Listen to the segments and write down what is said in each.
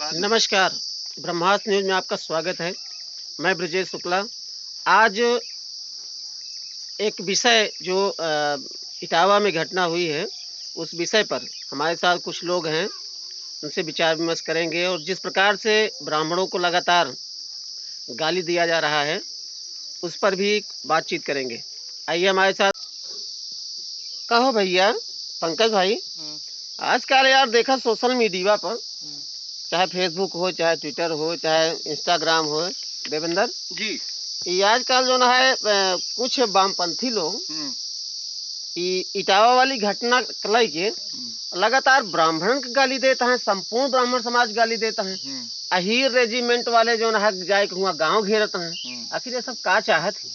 नमस्कार, ब्रह्मास्त्र न्यूज़ में आपका स्वागत है। मैं ब्रजेश शुक्ला। आज एक विषय जो इटावा में घटना हुई है, उस विषय पर हमारे साथ कुछ लोग हैं, उनसे विचार-विमर्श करेंगे और जिस प्रकार से ब्राह्मणों को लगातार गाली दिया जा रहा है, उस पर भी बातचीत करेंगे। आइए हमारे साथ। कहो भैया, पंकज भाई, आजकल यार देखा सोशल मीडिया पर, चाहे फेसबुक हो, चाहे ट्विटर हो, चाहे इंस्टाग्राम हो, देवेंद्र जी, ये आजकल जो ना है कुछ वामपंथी लोग इटावा वाली घटना कलाई के लगातार ब्राह्मण के गाली देता है, संपूर्ण ब्राह्मण समाज गाली देता है। अहीर रेजिमेंट वाले जो ना जाए हुआ गांव घेरता है। आखिर ये सब का चाहत है?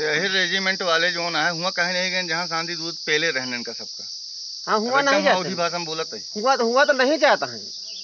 यही रेजिमेंट वाले जो ना है हुआ कहे नहीं गए जहाँ शांति दूध पहले रहने का सबका। हाँ, हुआ नहीं चाहता भाषा में बोलत है। हुआ तो नहीं चाहता है।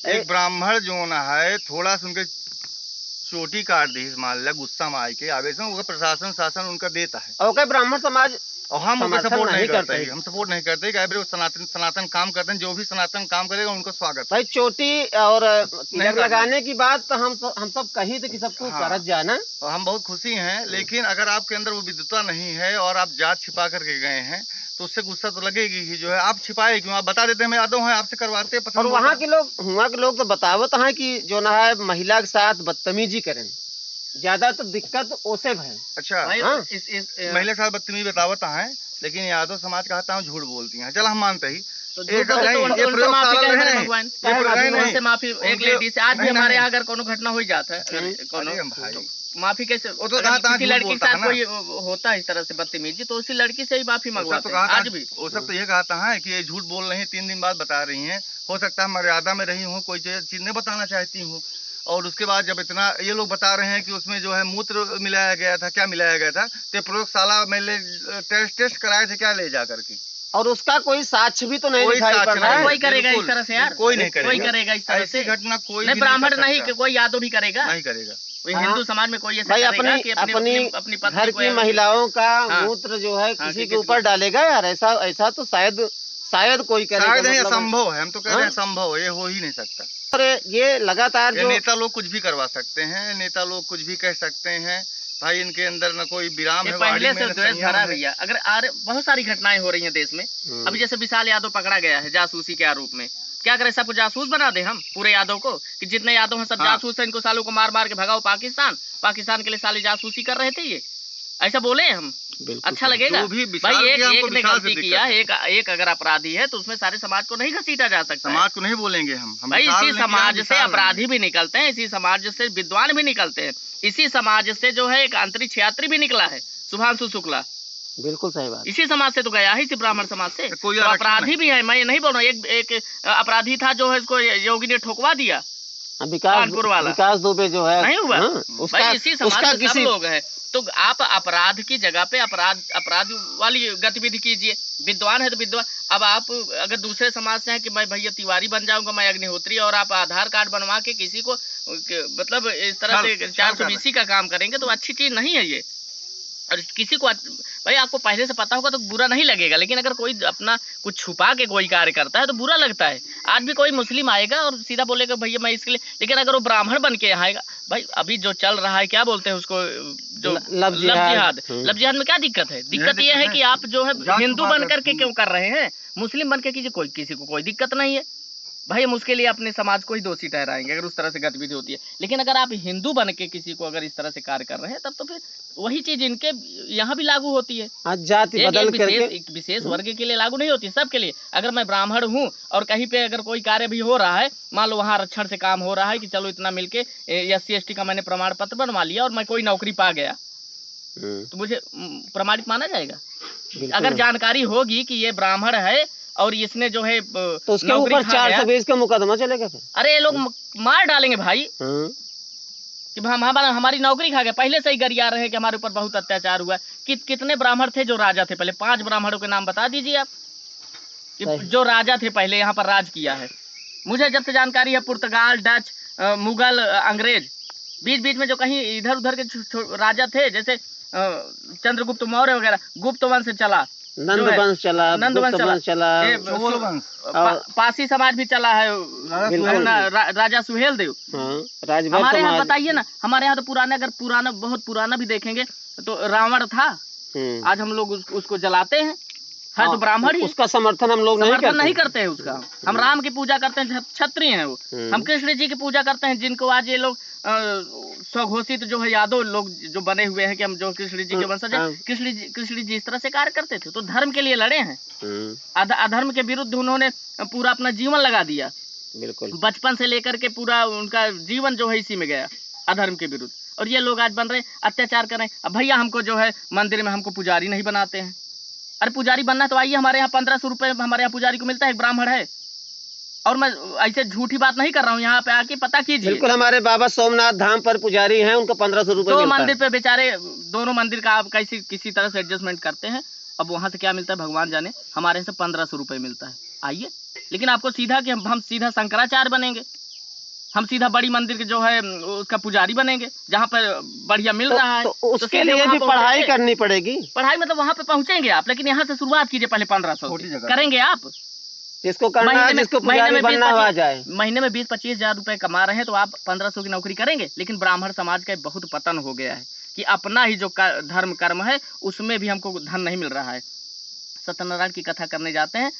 एक ब्राह्मण जो ना है थोड़ा सा उनके चोटी काट दी मान लिया गुस्सा में आके आवेश में उनका प्रशासन शासन उनका देता है और क्या ब्राह्मण समाज और हम उनका सपोर्ट नहीं करते हैं। हम सपोर्ट नहीं करते कि वो सनातन काम करते हैं। जो भी सनातन काम करेगा उनको स्वागत भाई। चोटी और तिलक लगाने की बात तो हम सब कही थे कि सबको करत जाना और हम बहुत खुशी हैं, लेकिन अगर आपके अंदर वो विद्वता नहीं है और आप जात छिपा करके गए हैं तो उससे गुस्सा तो लगेगी ही। जो है आप छिपाए क्यों, आप बता देते हैं यादव हैं आपसे करवाते हैं। और वहाँ के लोग तो बतावत हैं कि जो ना है महिला के साथ बदतमीजी करें, ज्यादा तो दिक्कत ओसे है। अच्छा, हाँ? इस महिला के साथ बदतमीजी बतावत है, लेकिन यादव समाज कहता है झूठ बोलती हैं। चल हम मानते ही माफी एक लेडी से आज भी हमारे यहाँ अगर कोनो घटना हो जाता है माफी कैसे किसी लड़की के साथ कोई होता है इस तरह से बदतमीजी तो उसी लड़की से ही माफी मंगवाते हैं। आज भी वो सब तो ये कहता है कि ये झूठ बोल रही है, 3 दिन बाद बता रही हैं। हो सकता है मर्यादा में रही हूँ, कोई चीज नहीं बताना चाहती हूँ। और उसके बाद जब इतना ये लोग बता रहे हैं कि उसमें जो है मूत्र मिलाया गया था, क्या मिलाया गया था, तो प्रयोगशाला में टेस्ट कराए थे क्या ले जा करके, और उसका कोई साक्ष्य भी तो नहीं दिखाई पड़ रहा है। कोई करेगा इस तरह से यार, कोई नहीं करेगा, कोई करेगा इस तरह से घटना कोई नहीं, ब्राह्मण नहीं कोई यादव भी करेगा, नहीं करेगा। हिंदू समाज में कोई भाई अपनी घर की महिलाओं का मूत्र जो है किसी के ऊपर डालेगा यार? ऐसा तो शायद कोई करेगा। शायद नहीं, असंभव है। हम तो कह रहे हैं संभव, ये हो ही नहीं सकता। अरे ये लगातार जो नेता लोग कुछ भी करवा सकते हैं, नेता लोग कुछ भी कह सकते हैं भाई, इनके अंदर न कोई विराम है। पहले से द्वेष भरा भैया। अगर बहुत सारी घटनाएं हो रही हैं देश में। अभी जैसे विशाल यादव पकड़ा गया है जासूसी के आरोप में, क्या करें सबको जासूस बना दे हम पूरे यादव को कि जितने यादव हैं सब जासूस हैं, इनको सालों को मार मार के भगाओ पाकिस्तान के लिए साले जासूसी कर रहे थे। ये ऐसा बोले हम? अच्छा लगेगा भाई? एक ने गलती किया, एक अगर अपराधी है तो उसमें सारे समाज को नहीं घसीटा जा सकता। समाज को नहीं बोलेंगे हम भाई। इसी समाज से अपराधी भी निकलते हैं, इसी समाज से विद्वान भी निकलते हैं, इसी समाज से जो है एक अंतरिक्ष यात्री भी निकला है शुभांशु शुक्ला। बिल्कुल सही बात। इसी समाज से तो गया है, इसी ब्राह्मण समाज से। तो अपराधी भी है, मैं ये नहीं बोल रहा हूँ। एक अपराधी था जो है इसको योगी ने ठोकवा दिया, विकास दुबे जो है नहीं हुआ। भाई इसी समाज के सब लोग हैं। तो आप अपराध की जगह पे अपराध वाली गतिविधि कीजिए। विद्वान है तो विद्वान। अब आप अगर दूसरे समाज से हैं कि मैं भैया तिवारी बन जाऊंगा, मैं अग्निहोत्री, और आप आधार कार्ड बनवा के किसी को मतलब इस तरह से 420 का काम करेंगे तो अच्छी चीज नहीं है ये। और किसी को भाई आपको पहले से पता होगा तो बुरा नहीं लगेगा, लेकिन अगर कोई अपना कुछ छुपा के कोई कार्य करता है तो बुरा लगता है। आज भी कोई मुस्लिम आएगा और सीधा बोलेगा भैया मैं इसके लिए, लेकिन अगर वो ब्राह्मण बन के यहाँ आएगा, भाई अभी जो चल रहा है क्या बोलते हैं उसको, जो लव जिहाद में क्या दिक्कत है? दिक्कत ये है कि आप जो है हिंदू बन करके क्यों कर रहे हैं, मुस्लिम बन के कीजिए, किसी को कोई दिक्कत नहीं है भाई। हम उसके लिए अपने समाज को ही दोषी ठहराएंगे अगर उस तरह से गतिविधि होती है। लेकिन अगर आप हिंदू बन के किसी को अगर इस तरह से कार्य कर रहे हैं तब तो फिर वही चीज इनके यहाँ भी लागू होती है। जाति बदल करके एक विशेष वर्ग के लिए लागू नहीं होती, सबके लिए। अगर मैं ब्राह्मण हूँ और कहीं पे अगर कोई कार्य भी हो रहा है, मान लो वहाँ आरक्षण से काम हो रहा है कि चलो इतना मिलके SC/ST का मैंने प्रमाण पत्र बनवा लिया और मैं कोई नौकरी पा गया, तो मुझे प्रमाणित माना जाएगा। अगर जानकारी होगी कि ये ब्राह्मण है और इसने जो है तो उसके ऊपर 420 का मुकदमा चलेगा फिर। अरे ये लोग मार डालेंगे भाई कि हमारी नौकरी खा गया। पहले से ही गरिया रहे कि हमारे ऊपर बहुत अत्याचार हुआ। कितने ब्राह्मण थे जो राजा थे? पहले 5 ब्राह्मणों के नाम बता दीजिए आप कि जो राजा थे पहले यहाँ पर राज किया है। मुझे जब से जानकारी है पुर्तगाल, डच, मुगल, अंग्रेज, बीच बीच में जो कहीं इधर उधर के राजा थे, जैसे चंद्रगुप्त मौर्य वगैरह, गुप्त वंश से चला, नंदवंश चला, गुप्तवंश चला, पासी समाज भी चला है, राजा सुहेल देव। हमारे यहाँ बताइए ना, हमारे यहाँ तो पुराने, अगर पुराना बहुत पुराना भी देखेंगे तो रावण था, आज हम लोग उसको जलाते हैं, है तो ब्राह्मण ही। उसका समर्थन हम लोग नहीं करते हैं उसका। हम राम की पूजा करते हैं, क्षत्रिय हैं वो। हम कृष्ण जी की पूजा करते हैं, जिनको आज ये लोग स्वघोषित जो है यादव लोग जो बने हुए हैं कि हम जो कृष्ण जी के वंशज हैं। कृष्ण जी इस तरह से कार्य करते थे, तो धर्म के लिए लड़े हैं। अधर्म के विरुद्ध उन्होंने पूरा अपना जीवन लगा दिया। बिल्कुल, बचपन से लेकर के पूरा उनका जीवन जो है इसी में गया, अधर्म के विरुद्ध। और ये लोग आज बन रहे अत्याचार कर रहे हैं। अब भैया हमको जो है मंदिर में हमको पुजारी नहीं बनाते हैं। अरे पुजारी बनना तो आइए, हमारे यहाँ 1500 रुपए हमारे यहाँ पुजारी को मिलता है, एक ब्राह्मण है। और मैं ऐसे झूठी बात नहीं कर रहा हूँ, यहाँ पे आके पता कीजिए। बिल्कुल, हमारे बाबा सोमनाथ धाम पर पुजारी हैं, उनको 1500 रुपए मिलता है। मंदिर पे बेचारे, दोनों मंदिर का आप किसी तरह से एडजस्टमेंट करते हैं। अब वहाँ से क्या मिलता है भगवान जाने, हमारे यहाँ से 1500 रुपए मिलता है। आइए, लेकिन आपको सीधा कि हम सीधा शंकराचार्य बनेंगे, हम सीधा बड़ी मंदिर के जो है उसका पुजारी बनेंगे, जहाँ पर बढ़िया मिल रहा है। तो उसके लिए भी पढ़ाई करनी पड़ेगी। पढ़ाई मतलब वहाँ पे पहुँचेंगे आप, लेकिन यहाँ से शुरुआत कीजिए पहले 1500 करेंगे आप। जिसको करना है, जिसको पुजारी बनना हो आ जाए। महीने में 20-25 हजार रुपए कमा रहे हैं, तो आप 1500 की नौकरी करेंगे। लेकिन ब्राह्मण समाज का बहुत पतन हो गया है कि अपना ही जो धर्म कर्म है उसमें भी हमको धन नहीं मिल रहा है। सत्यनारायण की कथा करने जाते हैं,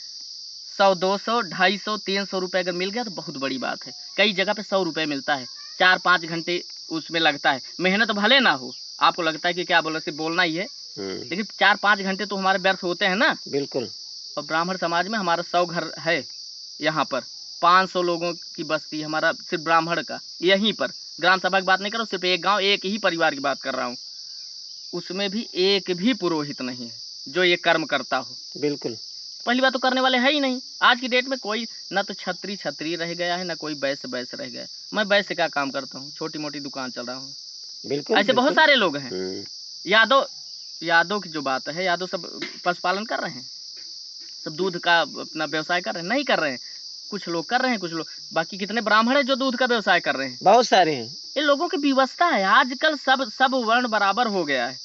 100, 200, 250, 300 रुपए अगर मिल गया तो बहुत बड़ी बात है। कई जगह पे 100 रुपए मिलता है, 4-5 घंटे उसमें लगता है। मेहनत भले ना हो, आपको लगता है कि क्या बोला, सिर्फ बोलना ही है, लेकिन 4-5 घंटे तो हमारे व्यर्थ होते हैं ना। बिल्कुल। और ब्राह्मण समाज में हमारा 100 घर है, यहाँ पर 500 लोगों की बस्ती हमारा सिर्फ ब्राह्मण का। यहीं पर ग्राम सभा की बात नहीं कर रहा हूँ, सिर्फ एक गांव, एक ही परिवार की बात कर रहा हूँ। उसमें भी एक भी पुरोहित नहीं है जो ये कर्म करता हो। बिल्कुल, पहली बात तो करने वाले है ही नहीं। आज की डेट में कोई ना तो छत्री रह गया है, ना कोई वैश्य रह गया है। मैं वैश्य का काम करता हूँ, छोटी मोटी दुकान चल रहा हूँ। बिल्कुल, ऐसे बहुत सारे लोग हैं। यादव की जो बात है, यादव सब पशुपालन कर रहे हैं, सब दूध का अपना व्यवसाय कर रहे हैं। नहीं कर रहे हैं, कुछ लोग कर रहे हैं, कुछ लोग। बाकी कितने ब्राह्मण है जो दूध का व्यवसाय कर रहे हैं? बहुत सारे हैं। ये लोगों की व्यवस्था है। आजकल सब वर्ण बराबर हो गया है।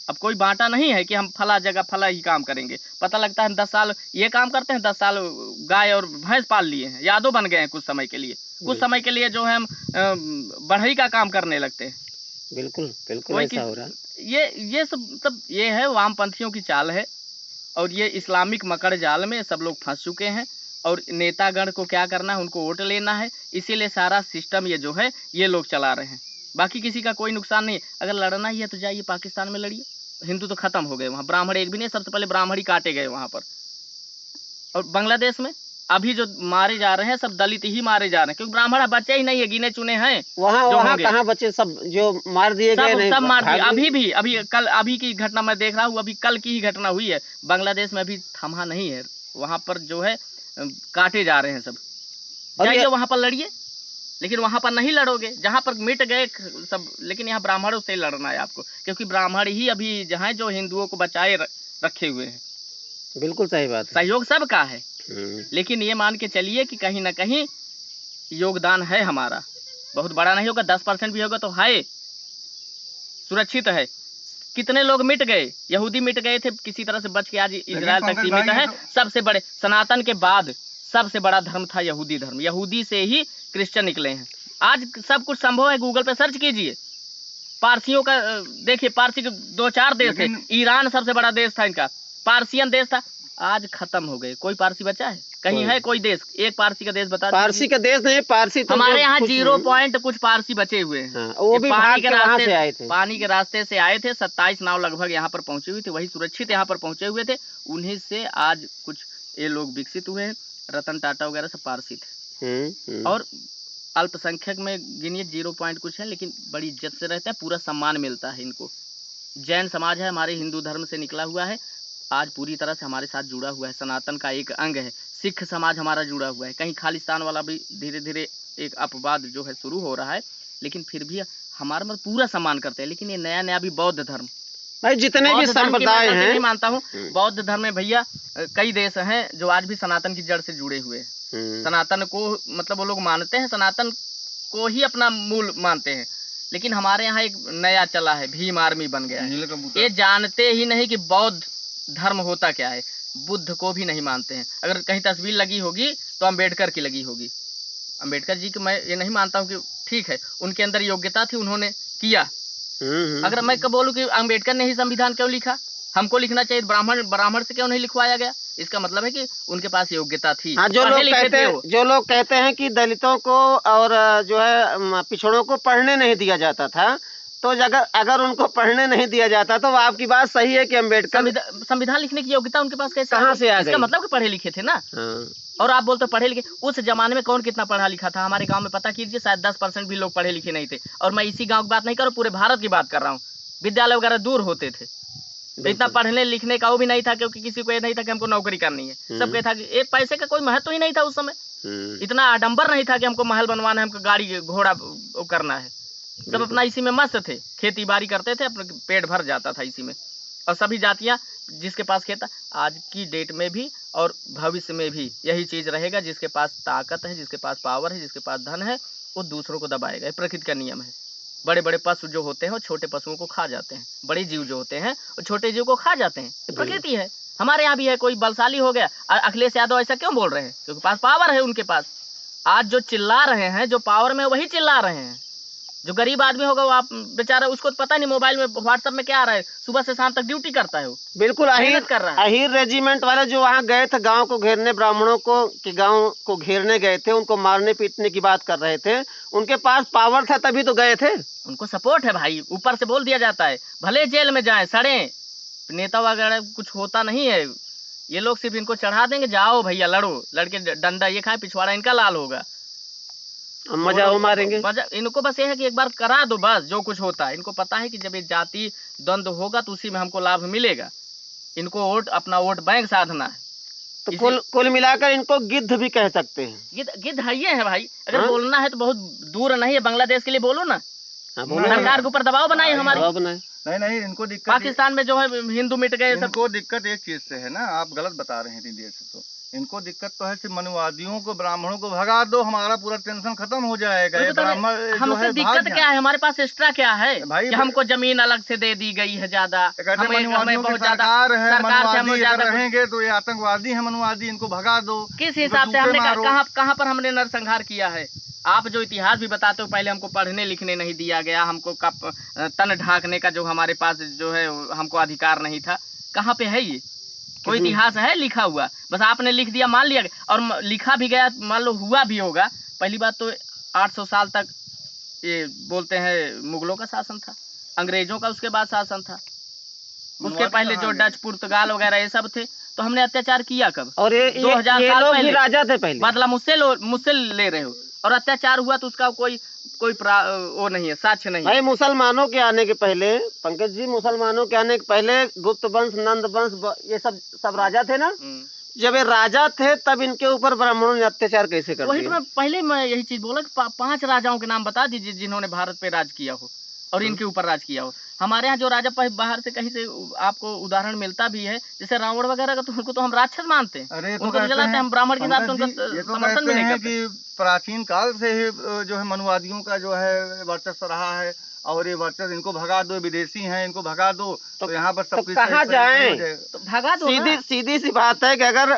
अब कोई बांटा नहीं है कि हम फला जगह फला ही काम करेंगे। पता लगता है 10 साल ये काम करते हैं, 10 साल गाय और भैंस पाल लिए हैं, यादव बन गए हैं कुछ समय के लिए। कुछ समय के लिए जो है हम बढ़ई का काम करने लगते हैं। बिल्कुल बिल्कुल ऐसा हो रहा है। ये सब मतलब ये है वामपंथियों की चाल है, और ये इस्लामिक मकड़ जाल में सब लोग फंस चुके हैं। और नेतागण को क्या करना है, उनको वोट लेना है, इसीलिए सारा सिस्टम ये जो है ये लोग चला रहे हैं। बाकी किसी का कोई नुकसान नहीं। अगर लड़ना ही है तो जाइए पाकिस्तान में लड़िए, हिंदू तो खत्म हो गए वहाँ, ब्राह्मण एक भी नहीं, सबसे पहले ब्राह्मण ही काटे गए वहाँ पर। और बांग्लादेश में अभी जो मारे जा रहे हैं सब दलित ही मारे जा रहे हैं, क्योंकि ब्राह्मण बच्चे ही नहीं है, गिने चुने हैं। वहाँ कहाँ बच्चे, सब जो मार दिए गए, सब मार दिए। अभी की घटना मैं देख रहा हूँ, अभी कल की ही घटना हुई है। बांग्लादेश में अभी थमा नहीं है, वहाँ पर जो है काटे जा रहे हैं सब। जाइए वहाँ पर लड़िए, लेकिन वहाँ पर नहीं लड़ोगे जहाँ पर मिट गए सब। लेकिन यहाँ ब्राह्मणों से लड़ना है आपको, क्योंकि ब्राह्मण ही अभी जहाँ जो हिंदुओं को बचाए रखे हुए हैं। बिल्कुल सही बात है। सहयोग सबका है, लेकिन ये मान के चलिए कि कहीं ना कहीं योगदान है हमारा। बहुत बड़ा नहीं होगा, 10% भी होगा तो है, सुरक्षित है। कितने लोग मिट गए, यहूदी मिट गए थे, किसी तरह से बच के आज इजराइल तक सीमित है। सबसे बड़े सनातन के बाद सबसे बड़ा धर्म था यहूदी धर्म। यहूदी से ही क्रिश्चियन निकले हैं। आज सब कुछ संभव है, गूगल पे सर्च कीजिए। पारसियों का देखिए, पारसी के 2-4 देश थे। ईरान सबसे बड़ा देश था इनका, पारसियन देश था। आज खत्म हो गए, कोई पारसी बचा है कहीं? है कोई देश, एक पारसी का देश बता? पारसी का देश नहीं, पारसी तो हमारे यहाँ 0 पॉइंट कुछ पारसी बचे हुए हैं। हाँ, वो भी पानी के रास्ते से आए थे। पानी के रास्ते से आए थे। 27 नाव लगभग यहाँ पर पहुंची हुई थी, वही सुरक्षित यहाँ पर पहुंचे हुए थे। उन्हीं से आज कुछ ये लोग विकसित हुए हैं। रतन टाटा वगैरह सब पारसी थे। और अल्पसंख्यक में गिनिए 0 पॉइंट कुछ है, लेकिन बड़ी इज्जत से रहते हैं, पूरा सम्मान मिलता है इनको। जैन समाज है, हमारे हिंदू धर्म से निकला हुआ है, आज पूरी तरह से हमारे साथ जुड़ा हुआ है, सनातन का एक अंग है। सिख समाज हमारा जुड़ा हुआ है। कहीं खालिस्तान वाला भी धीरे धीरे एक अपवाद जो है शुरू हो रहा है, लेकिन फिर भी हमारा मतलब पूरा सम्मान करते हैं। लेकिन ये नया भी बौद्ध धर्म, भाई जितने भी संप्रदाय हैं, नहीं मानता हूँ बौद्ध धर्म में भैया कई देश हैं जो आज भी सनातन की जड़ से जुड़े हुए हैं। सनातन को मतलब वो लोग मानते हैं, सनातन को ही अपना मूल मानते हैं। लेकिन हमारे यहाँ एक नया चला है, भीम आर्मी बन गया है। ये जानते ही नहीं कि बौद्ध धर्म होता क्या है, बुद्ध को भी नहीं मानते हैं। अगर कहीं तस्वीर लगी होगी तो अम्बेडकर की लगी होगी। अम्बेडकर जी की मैं ये नहीं मानता हूँ कि ठीक है, उनके अंदर योग्यता थी, उन्होंने किया। अगर मैं कब बोलूँ कि अम्बेडकर ने ही संविधान क्यों लिखा, हमको लिखना चाहिए, ब्राह्मण से क्यों नहीं लिखवाया गया, इसका मतलब है कि उनके पास योग्यता थी। हाँ, जो लोग कहते हैं कि दलितों को और जो है पिछड़ों को पढ़ने नहीं दिया जाता था, तो अगर उनको पढ़ने नहीं दिया जाता तो आपकी बात सही है कि अम्बेडकर संविधान लिखने की योग्यता उनके पास कैसे, कहाँ से आ गई? इसका मतलब कि पढ़े लिखे थे ना। और आप बोलते पढ़े लिखे, उस जमाने में कौन कितना पढ़ा लिखा था? हमारे गांव में पता कीजिए, शायद 10% भी लोग पढ़े लिखे नहीं थे। और मैं इसी गांव की बात नहीं कर रहा हूँ, पूरे भारत की बात कर रहा हूँ। विद्यालय वगैरह दूर होते थे, इतना पढ़ने लिखने का वो भी नहीं था, क्योंकि किसी को ये नहीं था कि हमको नौकरी करनी है। सबके था कि एक पैसे का कोई महत्व ही नहीं था उस समय। इतना आडंबर नहीं था कि हमको महल बनवाना है, हमको गाड़ी घोड़ा करना है। सब अपना इसी में मस्त थे, खेती बाड़ी करते थे, अपना पेट भर जाता था इसी में। और सभी जातियां जिसके पास खेत, आज की डेट में भी और भविष्य में भी यही चीज रहेगा। जिसके पास ताकत है, जिसके पास पावर है, जिसके पास धन है, वो दूसरों को दबाएगा। प्रकृति का नियम है। बड़े बड़े पशु जो होते हैं वो छोटे पशुओं को खा जाते हैं, बड़े जीव जो होते हैं वो छोटे जीव को खा जाते हैं। प्रकृति है। हमारे यहाँ भी है, कोई बलशाली हो गया, अखिलेश यादव ऐसा क्यों बोल रहे हैं? क्योंकि पास पावर है उनके पास। आज जो चिल्ला रहे हैं, जो पावर में, वही चिल्ला रहे हैं। जो गरीब आदमी होगा वो आप बेचारा, उसको तो पता नहीं मोबाइल में व्हाट्सएप में क्या आ रहा है, सुबह से शाम तक ड्यूटी करता है वो। बिल्कुल अहीर रेजिमेंट वाले जो वहाँ गए थे गांव को घेरने, ब्राह्मणों को कि गांव को घेरने गए थे, उनको मारने पीटने की बात कर रहे थे। उनके पास पावर था तभी तो गए थे। उनको सपोर्ट है भाई, ऊपर से बोल दिया जाता है, भले जेल में जाए सड़े, नेता वगैरह कुछ होता नहीं है। ये लोग सिर्फ इनको चढ़ा देंगे, जाओ भैया लड़ो, लड़के डंडा ये खाए, पिछवाड़ा इनका लाल होगा, मजा वो मारेंगे। इनको बस ये है कि एक बार करा दो, बस जो कुछ होता है। इनको पता है कि जब ये जाति द्वंद्व होगा तो उसी में हमको लाभ मिलेगा। इनको वोट, अपना वोट बैंक साधना है। तो कुल मिलाकर इनको गिद्ध भी कह सकते हैं। गिद्ध है ये है भाई। अगर बोलना है तो बहुत दूर नहीं है, बांग्लादेश के लिए बोलो ना। सरकार के ऊपर दबाव बनाए हमारे। नहीं, इनको दिक्कत पाकिस्तान में जो है हिंदू मिट गए। इनको दिक्कत एक चीज से है ना, आप गलत बता रहे हैं दीदी से। तो इनको दिक्कत तो है कि मनुवादियों को, ब्राह्मणों को भगा दो, हमारा पूरा टेंशन खत्म हो जाएगा। ये ब्राह्मण हमसे दिक्कत क्या है? हमारे पास एक्स्ट्रा क्या है भाई? कि हमको जमीन अलग से दे दी गई है ज्यादा, हमें बहुत ज्यादा सरकार रहेंगे तो ये आतंकवादी है मनुवादी, इनको भगा दो। किस हिसाब से हमने कहाँ पर हमने नरसंहार किया है? आप जो इतिहास भी बताते हो, पहले हमको पढ़ने लिखने नहीं दिया गया, हमको तन ढांकने का जो हमारे पास जो है हमको अधिकार नहीं था। कहाँ पे है ये? कोई इतिहास है लिखा हुआ? बस आपने लिख दिया, मान लिया, और लिखा भी गया, मान लो हुआ भी होगा। पहली बात तो 800 साल तक ये बोलते हैं मुगलों का शासन था, अंग्रेजों का उसके बाद शासन था, उसके पहले जो डच पुर्तगाल वगैरह ये सब थे। तो हमने अत्याचार किया कब? और ये 2000 साल पहले राजा थे पहले। मतलब मुझसे ले रहे हो, और अत्याचार हुआ तो उसका कोई वो नहीं है, साक्ष्य नहीं है। भाई मुसलमानों के आने के पहले, पंकज जी, मुसलमानों के आने के पहले गुप्त वंश, नंद वंश, ये सब राजा थे ना। जब ये राजा थे तब इनके ऊपर ब्राह्मणों ने अत्याचार कैसे कर दिया? वही मैं यही चीज बोला कि 5 राजाओं के नाम बता दीजिए जिन्होंने भारत पे राज किया हो और इनके ऊपर राज किया हो। हमारे यहाँ जो राजा बाहर से कहीं से आपको उदाहरण मिलता भी है, जैसे रावण वगैरह का, तो उनको तो हम राक्षस मानते हैं। उनको तो जलाते हैं, हम ब्राह्मण के साथ उनका समर्थन भी नहीं करते। प्राचीन काल से ही जो है मनुवादियों का जो है वर्चस्व रहा है, और ये वर्चस्व इनको भगा दो, विदेशी हैं इनको भगा दो, तो यहाँ पर सब कुछ कहाँ जाएं? तो भगा दो। सीधी सी बात है कि अगर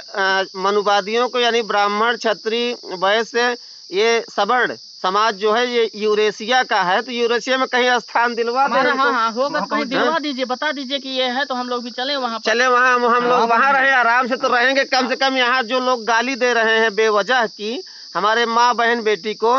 मनुवादियों को, यानी ब्राह्मण, क्षत्रिय, वैश्य, ये सवर्ण समाज जो है ये यूरेशिया का है, तो यूरेशिया में कहीं स्थान दिलवा दे। हाँ होगा तो कहीं दिलवा दीजिए, बता दीजिए कि ये है, तो हम लोग भी चले वहाँ। हम लोग वहाँ रहे, आराम से तो रहेंगे। कम से कम यहाँ जो लोग गाली दे रहे हैं बेवजह की हमारे माँ बहन बेटी को,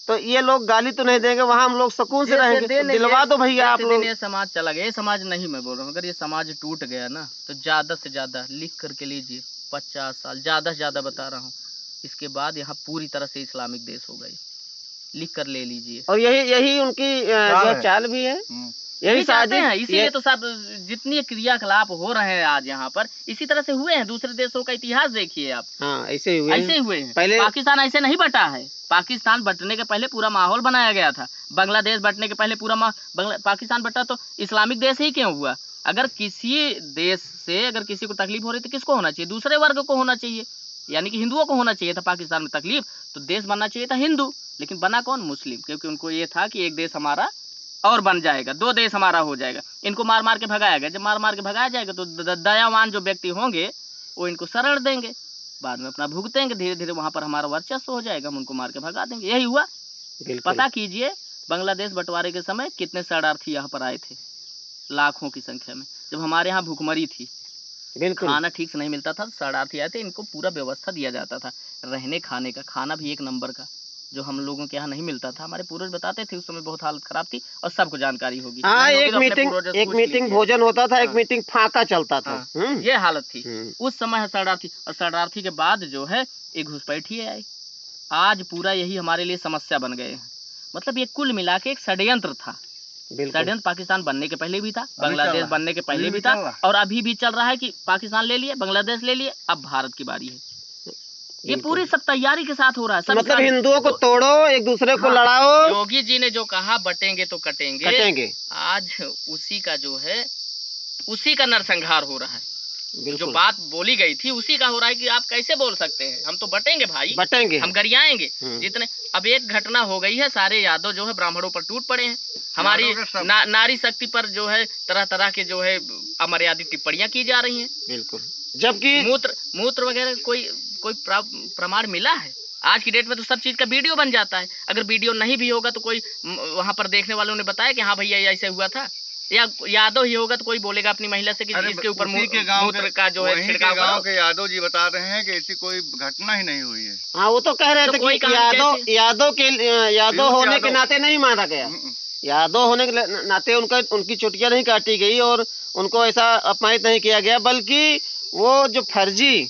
तो ये लोग गाली तो नहीं देंगे, वहाँ हम लोग सुकून से रहेंगे। दिलवा दो भैया आप लोग। ये समाज चला गया, ये समाज नहीं मैं बोल रहा हूँ, अगर ये समाज टूट गया ना तो ज्यादा से ज्यादा लिख करके लीजिए 50 साल, ज्यादा से ज्यादा बता रहा हूँ, इसके बाद यहाँ पूरी तरह से इस्लामिक देश होगा। ये लिख कर ले लीजिए। और यही उनकी जो चाल भी है, यही चाहते हैं। इसीलिए तो सब जितनी क्रियाकलाप हो रहे हैं आज यहाँ पर, इसी तरह से हुए हैं। दूसरे देशों का इतिहास देखिए आप। हाँ, ऐसे ही हुए हैं। पहले पाकिस्तान ऐसे नहीं बटा है। पाकिस्तान बटने के पहले पूरा माहौल बनाया गया था। बांग्लादेश बटने के पहले पूरा पाकिस्तान बटा तो इस्लामिक देश ही क्यों हुआ? अगर किसी देश से अगर किसी को तकलीफ हो रही तो किसको होना चाहिए? दूसरे वर्ग को होना चाहिए, यानी कि हिंदुओं को होना चाहिए था। पाकिस्तान में तकलीफ तो देश बनना चाहिए था हिंदू, लेकिन बना कौन? मुस्लिम, क्योंकि उनको ये था कि एक देश हमारा और बन जाएगा, 2 देश हमारा हो जाएगा। इनको मार मार के भगाया गया, जब मार मार के भगाया जाएगा तो दयावान जो व्यक्ति होंगे वो इनको शरण देंगे, बाद में अपना भुगतेंगे, धीरे धीरे वहाँ पर हमारा वर्चस्व हो जाएगा, हम उनको मार के भगा देंगे। यही हुआ। पता कीजिए बांग्लादेश बंटवारे के समय कितने शरणार्थी यहाँ पर आए थे, लाखों की संख्या में। जब हमारे यहाँ भूखमरी थी, खाना ठीक से नहीं मिलता था, शरणार्थी आए थे, इनको पूरा व्यवस्था दिया जाता था, रहने खाने का, खाना भी 1 नंबर का, जो हम लोगों के यहाँ नहीं मिलता था। हमारे पूर्वज बताते थे, उस समय बहुत हालत खराब थी और सबको जानकारी होगी। हाँ, एक मीटिंग भोजन होता था, एक मीटिंग फाका चलता था। ये हालत थी उस समय शरणार्थी। और शरणार्थी के बाद जो है एक घुसपैठी आई। आज पूरा यही हमारे लिए समस्या बन गए हैं। मतलब ये कुल मिला के एक षड्यंत्र था। षड्यंत्र पाकिस्तान बनने के पहले भी था, बांग्लादेश बनने के पहले भी था, और अभी भी चल रहा है कि पाकिस्तान ले लिए, बांग्लादेश ले लिए, अब भारत की बारी है। ये पूरी सब तैयारी के साथ हो रहा है। मतलब हिंदुओं को तोड़ो, एक दूसरे को लड़ाओ। योगी जी ने जो कहा बटेंगे तो कटेंगे, आज उसी का जो है उसी का नरसंहार हो रहा है। जो बात बोली गई थी उसी का हो रहा है कि आप कैसे बोल सकते हैं, हम तो बटेंगे भाई, बटेंगे, हम गरियाएंगे जितने। अब एक घटना हो गई है, सारे यादव जो है ब्राह्मणों पर टूट पड़े हैं। हमारी नारी शक्ति पर जो है तरह तरह के जो है अमर्यादित टिप्पणियां की जा रही हैं। बिल्कुल, जबकि मूत्र वगैरह कोई प्रमाण मिला है? आज की डेट में तो सब चीज का वीडियो बन जाता है। अगर वीडियो नहीं भी होगा तो कोई वहां पर देखने वालों ने बताया कि हाँ भैया ऐसे हुआ था, या यादव ही होगा तो कोई बोलेगा अपनी महिला से कि इसके ऊपर मूत्र का जो है छिड़काव। गांव के यादव जी बता रहे हैं कि ऐसी कोई घटना ही नहीं हुई है। हाँ, वो तो कह रहे थे कि यादव होने के नाते नहीं मारा गया, यादव होने के नाते उनकी चुटिया नहीं काटी गई और उनको ऐसा अपमानित नहीं किया गया, बल्कि वो जो फर्जी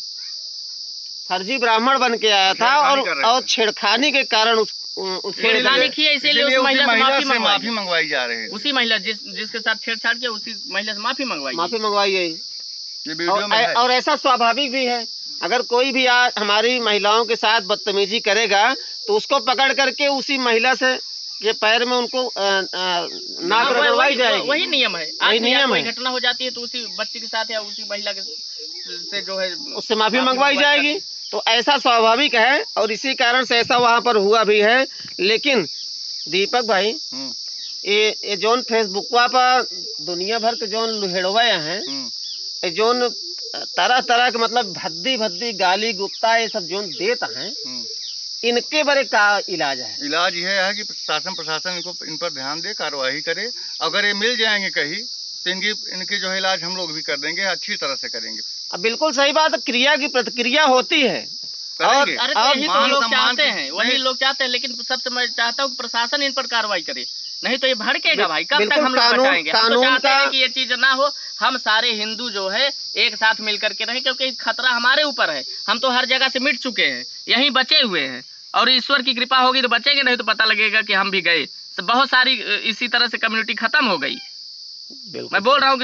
ब्राह्मण बन के आया था और छेड़खानी के कारण छेड़खानी की, इसीलिए उस महिला से माफी मंगवाई जा रही है। उसी महिला जिसके साथ छेड़छाड़ किया, उसी महिला से माफी मंगवाई गई। और ऐसा स्वाभाविक भी है, अगर कोई भी हमारी महिलाओं के साथ बदतमीजी करेगा तो उसको पकड़ करके उसी महिला से के पैर में उनको नाक रगड़वाई जाएगी। वही नियम है। वही नियम है। घटना हो जाती है तो उसी बच्चे के साथ या उसी महिला से जो है उससे माफी मंगवाई जाएगी। तो ऐसा स्वाभाविक है और इसी कारण से ऐसा वहां पर हुआ भी है। लेकिन दीपक भाई, ये जोन फेसबुकवा पर दुनिया भर के जोन लुहेड़वा हैं, ये जोन तरह तरह के मतलब भद्दी गाली गुप्ता ये सब जोन देता है, इनके बारे का इलाज है? इलाज यह है कि प्रशासन इन पर ध्यान दे, कार्रवाई करे। अगर ये मिल जाएंगे कहीं तो इनकी जो है इलाज हम लोग भी कर देंगे, अच्छी तरह से करेंगे। अब बिल्कुल सही बात, क्रिया की प्रतिक्रिया होती है और यही तो लोग चाहते हैं, वही लोग चाहते हैं। लेकिन सबसे मैं चाहता हूँ प्रशासन इन पर कार्रवाई करे, नहीं तो ये भड़केगा भाई। कब तक हम लोग बचाएंगे? हम तो चाहते हैं कि ये चीज ना हो, हम सारे हिंदू जो है एक साथ मिल करके रहें, क्योंकि खतरा हमारे ऊपर है। हम तो हर जगह से मिट चुके हैं, यहीं बचे हुए हैं, और ईश्वर की कृपा होगी तो बचेंगे, नहीं तो पता लगेगा कि हम भी गए। तो बहुत सारी इसी तरह से कम्युनिटी खत्म हो गई। मैं बोल रहा हूँ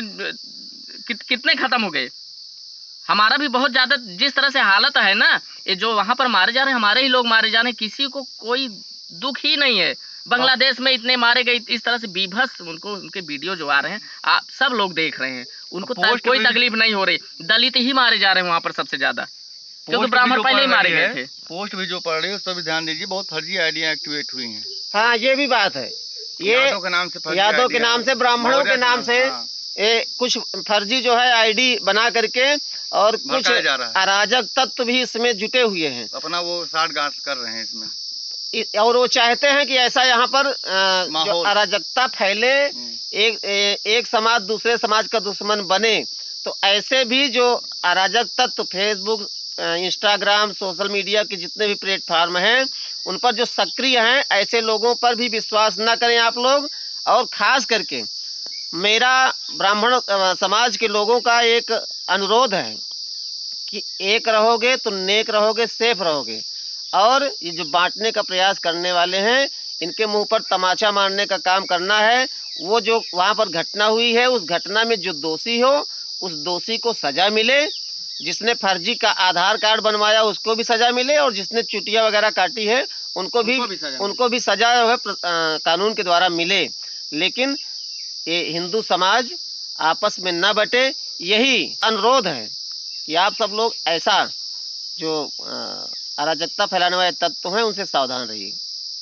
कि कितने खत्म हो गए। हमारा भी बहुत ज्यादा जिस तरह से हालत है ना, ये जो वहां पर मारे जा रहे हैं, हमारे ही लोग मारे जा रहे हैं, किसी को कोई दुख ही नहीं है। बांग्लादेश में इतने मारे गए इस तरह से बीभत्स, उनके वीडियो जो आ रहे हैं आप सब लोग देख रहे हैं, उनको कोई तकलीफ नहीं हो रही। दलित ही मारे जा रहे हैं वहां पर सबसे ज्यादा, क्योंकि ब्राह्मण पहले ही मारे गए थे। पोस्ट भी जो पढ़ रही है उस पर भी ध्यान दीजिए, बहुत फर्जी आइडिया एक्टिवेट हुई है। हाँ, ये भी बात है। ये यादव के नाम से ब्राह्मणों के नाम से कुछ फर्जी जो है आईडी बना करके और कुछ अराजक तत्व भी इसमें जुटे हुए हैं, अपना वो साठगांठ कर रहे हैं इसमें, और वो चाहते हैं कि ऐसा यहाँ पर जो अराजकता फैले, एक समाज दूसरे समाज का दुश्मन बने। तो ऐसे भी जो अराजक तत्व फेसबुक, इंस्टाग्राम, सोशल मीडिया के जितने भी प्लेटफॉर्म हैं उन पर जो सक्रिय हैं, ऐसे लोगों पर भी विश्वास न करें आप लोग। और खास करके मेरा ब्राह्मण समाज के लोगों का एक अनुरोध है कि एक रहोगे तो नेक रहोगे, सेफ रहोगे। और ये जो बांटने का प्रयास करने वाले हैं, इनके मुंह पर तमाचा मारने का काम करना है। वो जो वहाँ पर घटना हुई है, उस घटना में जो दोषी हो उस दोषी को सजा मिले, जिसने फर्जी का आधार कार्ड बनवाया उसको भी सजा मिले, और जिसने चुटिया वगैरह काटी है उनको भी सजा है कानून के द्वारा मिले। लेकिन ये हिंदू समाज आपस में न बटे, यही अनुरोध है कि आप सब लोग ऐसा जो अराजकता फैलाने वाले तत्व हैं उनसे सावधान रहिए।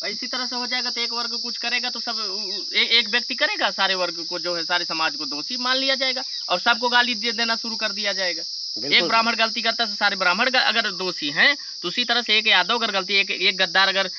इसी तरह से हो जाएगा तो एक वर्ग कुछ करेगा तो सब एक व्यक्ति करेगा, सारे वर्ग को जो है सारे समाज को दोषी मान लिया जाएगा और सबको गाली देना शुरू कर दिया जाएगा। एक ब्राह्मण गलती करता है तो सारे ब्राह्मण अगर दोषी हैं, तो उसी तरह से एक यादव अगर गलती, एक गद्दार अगर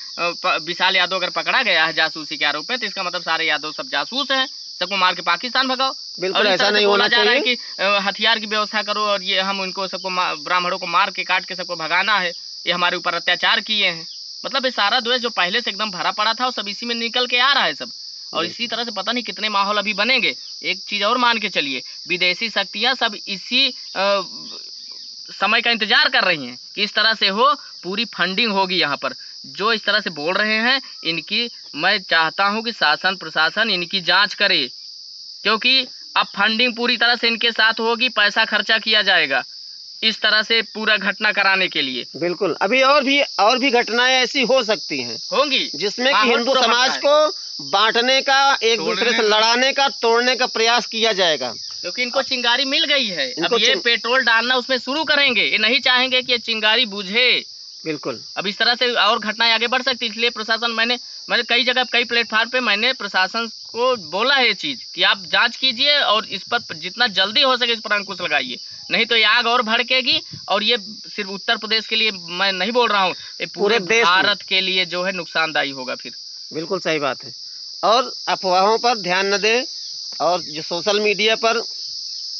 विशाल यादव अगर पकड़ा गया है जासूसी के आरोप में, तो इसका मतलब सारे यादव सब जासूस हैं, सबको मार के पाकिस्तान भगाओ। बिल्कुल ऐसा नहीं होना चाहिए कि हथियार की व्यवस्था करो और ये हम उनको सबको ब्राह्मणों को मार के काट के सबको भगाना है, ये हमारे ऊपर अत्याचार किए हैं। मतलब ये सारा द्वेष जो पहले से एकदम भरा पड़ा था वो सब इसी में निकल के आ रहा है सब। और इसी तरह से पता नहीं कितने माहौल अभी बनेंगे। एक चीज और मान के चलिए, विदेशी शक्तियां सब इसी समय का इंतजार कर रही हैं कि इस तरह से हो, पूरी फंडिंग होगी यहाँ पर। जो इस तरह से बोल रहे हैं इनकी मैं चाहता हूँ कि शासन प्रशासन इनकी जांच करे, क्योंकि अब फंडिंग पूरी तरह से इनके साथ होगी, पैसा खर्चा किया जाएगा इस तरह से पूरा घटना कराने के लिए। बिल्कुल अभी और भी घटनाएं ऐसी हो सकती हैं, होंगी, जिसमें कि हिंदू समाज को बांटने का, एक दूसरे से लड़ाने का, तोड़ने का प्रयास किया जाएगा। क्योंकि इनको चिंगारी मिल गई है, अब ये पेट्रोल डालना उसमें शुरू करेंगे, ये नहीं चाहेंगे कि ये चिंगारी बुझे। बिल्कुल अब इस तरह से और घटनाएं आगे बढ़ सकती है। इसलिए प्रशासन, मैंने कई जगह कई प्लेटफार्म पे मैंने प्रशासन को बोला है ये चीज कि आप जांच कीजिए और इस पर जितना जल्दी हो सके इस पर अंकुश लगाइए, नहीं तो ये आग और भड़केगी। और ये सिर्फ उत्तर प्रदेश के लिए मैं नहीं बोल रहा हूँ, ये पूरे भारत के लिए जो है नुकसानदायी होगा फिर। बिल्कुल सही बात है। और अफवाहों पर ध्यान न दें, और जो सोशल मीडिया पर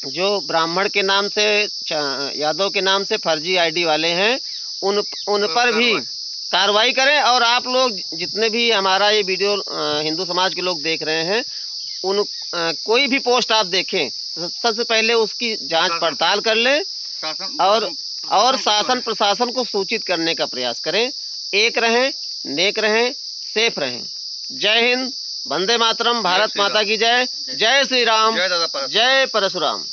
जो ब्राह्मण के नाम से, यादव के नाम से फर्जी आईडी वाले हैं, उन पर भी कार्रवाई करें। और आप लोग जितने भी हमारा ये वीडियो हिंदू समाज के लोग देख रहे हैं, कोई भी पोस्ट आप देखें सबसे पहले उसकी जांच पड़ताल कर लें और शासन प्रशासन को सूचित करने का प्रयास करें। एक रहें, नेक रहें, सेफ रहें। जय हिंद, वंदे मातरम, भारत माता की जय, जय श्री राम, जय परशुराम।